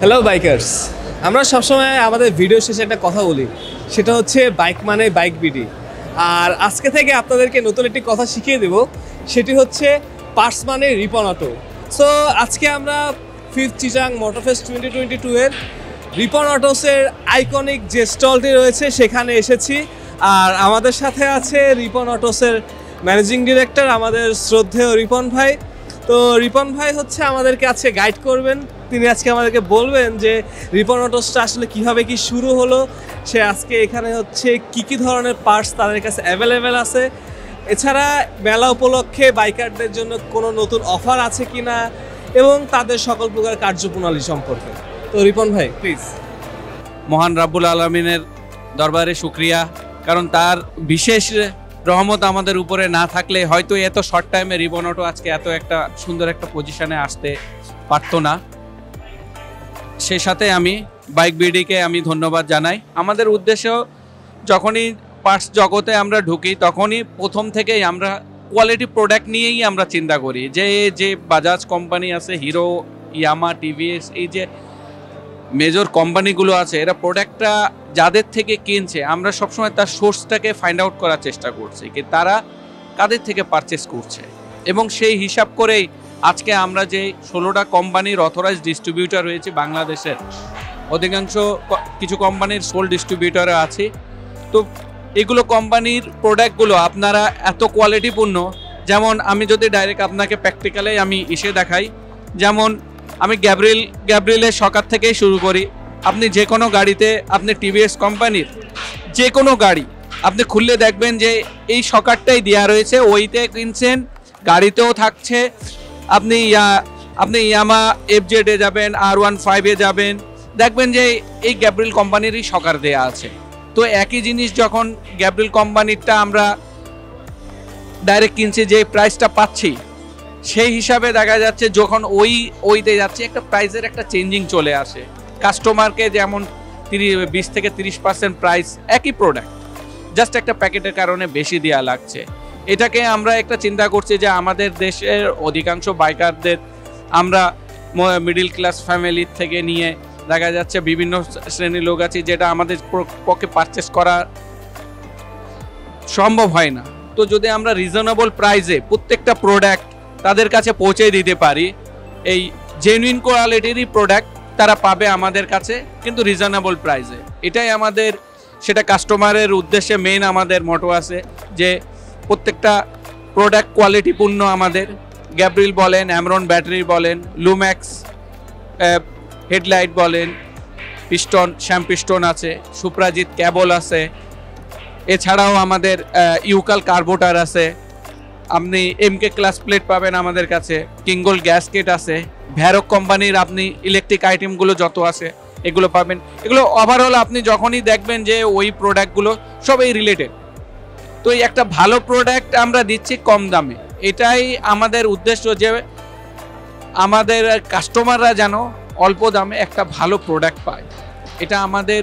Hello bikers, আমরা সবসময় আমাদের ভিডিও শেষে একটা কথা বলি, সেটা হচ্ছে বাইক মানে বাইক বিডি। আর আজকে থেকে আপনাদেরকে নতুন একটি কথা শিখিয়ে দেব, সেটি হচ্ছে পার্টস মানে রিপন অটো। সো আজকে আমরা 5th চিটাং মোটরফেস্ট 2022 এর রিপন অটোসের আইকনিক যে স্টলটি রয়েছে সেখানে এসেছি। আর আমাদের সাথে আছে রিপন অটোসের ম্যানেজিং ডিরেক্টর, আমাদের শ্রদ্ধেয় রিপন ভাই। তো রিপন ভাই হচ্ছে আমাদেরকে আজকে গাইড করবেন। তিনি আজকে আমাদেরকে বলবেন যে রিপন অটোসটা আসলে কিভাবে কি শুরু হলো, সে আজকে এখানে হচ্ছে কি ধরনের পার্টস তাদের কাছে অ্যাভেলেবেল আছে, এছাড়া মেলা উপলক্ষে বাইকারদের জন্য কোনো নতুন অফার আছে কিনা, এবং তাদের সকল প্রকার কার্যপ্রণালী সম্পর্কে। তো রিপন ভাই প্লিজ। মহান রাব্বুল আলামিনের দরবারে শুকরিয়া, কারণ তার বিশেষ রহমত আমাদের উপরে না থাকলে হয়তো এত শর্ট টাইমে রিপন অটো আজকে এত একটা সুন্দর একটা পজিশনে আসতে পারতো না। সে সাথে আমি বাইক বিডিকে আমি ধন্যবাদ জানাই। আমাদের উদ্দেশ্য যখনই পার্টস জগতে আমরা ঢুকি তখনই প্রথম থেকেই আমরা কোয়ালিটি প্রোডাক্ট নিয়েই আমরা চিন্তা করি। যে বাজাজ কোম্পানি আছে, হিরো, ইয়ামা, টিভিএস, এই যে মেজর কোম্পানিগুলো আছে, এরা প্রোডাক্টটা যাদের থেকে কিনছে আমরা সবসময় তার সোর্সটাকে ফাইন্ড আউট করার চেষ্টা করছি কি তারা কাদের থেকে পারচেস করছে, এবং সেই হিসাব করেই আজকে আমরা যে 16টা কোম্পানির অথরাইজ ডিস্ট্রিবিউটর হয়েছে বাংলাদেশের, অধিকাংশ কিছু কোম্পানির সোল ডিস্ট্রিবিউটরে আছে। তো এগুলো কোম্পানির প্রোডাক্টগুলো আপনারা এত কোয়ালিটিপূর্ণ, যেমন আমি যদি ডাইরেক্ট আপনাকে প্র্যাকটিক্যালে আমি এসে দেখাই, যেমন আমি গ্যাব্রিলের শকার থেকেই শুরু করি। আপনি যে কোনো গাড়িতে, আপনি টিভিএস কোম্পানির যে কোনো গাড়ি আপনি খুললে দেখবেন যে এই শকারটাই দেওয়া রয়েছে, ওইতে কিনছেন, গাড়িতেও থাকছে। আপনি ইয়ামা FZ-এ যাবেন, R15-এ যাবেন, দেখবেন যে এই গ্যাব্রিল কোম্পানিরই শকার দেয়া আছে। তো একই জিনিস যখন গ্যাব্রিল কোম্পানিরটা আমরা ডাইরেক্ট কিনছি, যে প্রাইসটা পাচ্ছি সেই হিসাবে দেখা যাচ্ছে যখন ওইতে যাচ্ছে একটা প্রাইসের একটা চেঞ্জিং চলে আসে। কাস্টমারকে যেমন 20 থেকে 30% প্রাইস একই প্রোডাক্ট জাস্ট একটা প্যাকেটের কারণে বেশি দেওয়া লাগছে। এটাকে আমরা একটা চিন্তা করছি যে আমাদের দেশের অধিকাংশ বাইকারদের আমরা মিডিল ক্লাস ফ্যামিলির থেকে নিয়ে দেখা যাচ্ছে বিভিন্ন শ্রেণীর লোক আছে যেটা আমাদের পক্ষে পারচেস করা সম্ভব হয় না। তো যদি আমরা রিজনেবল প্রাইসে প্রত্যেকটা প্রোডাক্ট তাদের কাছে পৌঁছে দিতে পারি, এই জেনুইন কোয়ালিটিরই প্রোডাক্ট তারা পাবে আমাদের কাছে, কিন্তু রিজনেবল প্রাইসে। এটাই আমাদের, সেটা কাস্টমারের উদ্দেশ্যে মেইন আমাদের মোটো আছে যে প্রত্যেকটা প্রোডাক্ট কোয়ালিটিপূর্ণ। আমাদের গ্যাব্রিল বলেন, অ্যামরন ব্যাটারি বলেন, লুম্যাক্স হেডলাইট বলেন, পিস্টন, শ্যাম্পিস্টন আছে, সুপ্রাজিত ক্যাবল আছে, এছাড়াও আমাদের ইউকাল কার্বোটার আছে, আপনি MK ক্লাস প্লেট পাবেন আমাদের কাছে, কিঙ্গল গ্যাসকেট আছে, ভ্যারক কোম্পানির আপনি ইলেকট্রিক আইটেমগুলো যত আছে এগুলো পাবেন। এগুলো ওভারঅল আপনি যখনই দেখবেন যে ওই প্রোডাক্টগুলো সবই রিলেটেড। তো এই একটা ভালো প্রোডাক্ট আমরা দিচ্ছি কম দামে, এটাই আমাদের উদ্দেশ্য, যে আমাদের কাস্টমাররা যেন অল্প দামে একটা ভালো প্রোডাক্ট পায়। এটা আমাদের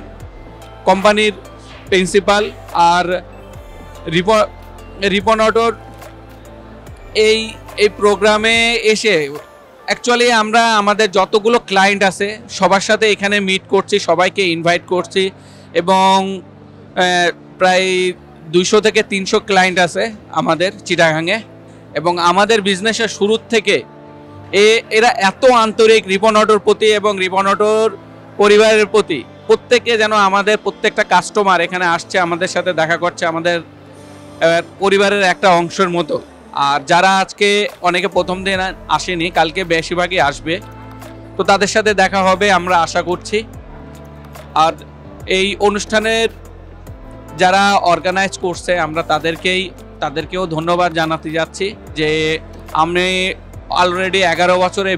কোম্পানির প্রিন্সিপাল। আর রিপন অটোর এই প্রোগ্রামে এসে অ্যাকচুয়ালি আমরা আমাদের যতগুলো ক্লায়েন্ট আছে সবার সাথে এখানে মিট করছি, সবাইকে ইনভাইট করছি, এবং প্রায় 200 থেকে 300 ক্লায়েন্ট আছে আমাদের চিটাগাংয়ে। এবং আমাদের বিজনেসের শুরুর থেকে এরা এত আন্তরিক রিপন অটোর প্রতি এবং রিপন অটোর পরিবারের প্রতি, প্রত্যেকে যেন আমাদের প্রত্যেকটা কাস্টমার এখানে আসছে, আমাদের সাথে দেখা করছে, আমাদের পরিবারের একটা অংশের মতো। আর যারা আজকে অনেকে প্রথম দিন আসেনি, কালকে বেশিরভাগই আসবে, তো তাদের সাথে দেখা হবে আমরা আশা করছি। আর এই অনুষ্ঠানের যারা অর্গানাইজ করছে আমরা তাদেরকেও ধন্যবাদ জানাতে যাচ্ছি, যে আমি অলরেডি 11 বছরে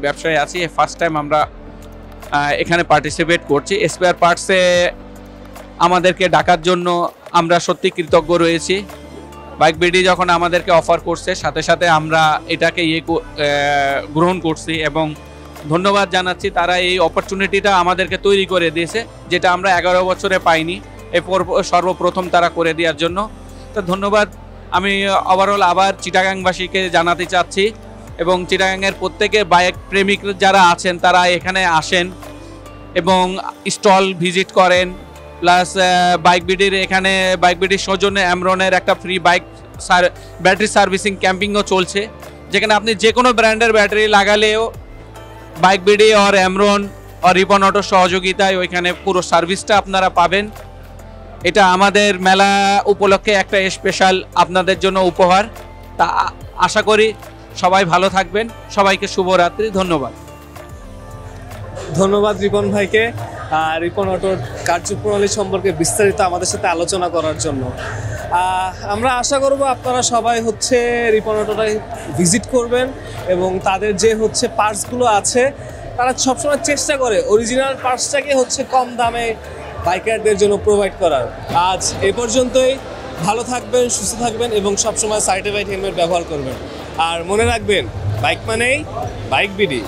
ব্যবসায় আছি, ফার্স্ট টাইম আমরা এখানে পার্টিসিপেট করছি। স্পেয়ার পার্টসে আমাদেরকে ডাকার জন্য আমরা সত্যি কৃতজ্ঞ রয়েছি। বাইক বিডি যখন আমাদেরকে অফার করছে সাথে সাথে আমরা এটাকে গ্রহণ করছি, এবং ধন্যবাদ জানাচ্ছি তারা এই অপরচুনিটিটা আমাদেরকে তৈরি করে দিয়েছে, যেটা আমরা 11 বছরে পাইনি, সর্বপ্রথম তারা করে দেওয়ার জন্য। তো ধন্যবাদ আমি ওভারঅল আবার চিটাগাংবাসীকে জানাতে চাচ্ছি, এবং চিটাগাংয়ের প্রত্যেকে বাইক প্রেমিক যারা আছেন তারা এখানে আসেন, এবং স্টল ভিজিট করেন। প্লাস বাইক বিডির এখানে বাইক বিডির সৌজন্যে অ্যামরনের একটা ফ্রি বাইক ব্যাটারি সার্ভিসিং ক্যাম্পিংও চলছে, যেখানে আপনি যে কোনো ব্র্যান্ডের ব্যাটারি লাগালেও বাইক বিডি আর অ্যামরন আর রিপন অটোর সহযোগিতায় ওইখানে পুরো সার্ভিসটা আপনারা পাবেন। এটা আমাদের মেলা উপলক্ষে একটা স্পেশাল আপনাদের জন্য উপহার। তা আশা করি সবাই ভালো থাকবেন। সবাইকে শুভরাত্রি, ধন্যবাদ। ধন্যবাদ রিপন ভাইকে রিপন অটোর কার্যপ্রণালী সম্পর্কে বিস্তারিত আমাদের সাথে আলোচনা করার জন্য। আমরা আশা করব আপনারা সবাই হচ্ছে রিপন অটোটাই ভিজিট করবেন এবং তাদের যে হচ্ছে পার্টসগুলো আছে তারা সবসময় চেষ্টা করে অরিজিনাল পার্টসটাকে হচ্ছে কম দামে বাইকারদের জন্য প্রোভাইড করার। আজ এ পর্যন্তই। ভালো থাকবেন, সুস্থ থাকবেন এবং সবসময় সার্টিফাইড হেলমেট ব্যবহার করবেন। আর মনে রাখবেন, বাইক মানেই বাইক বিডি।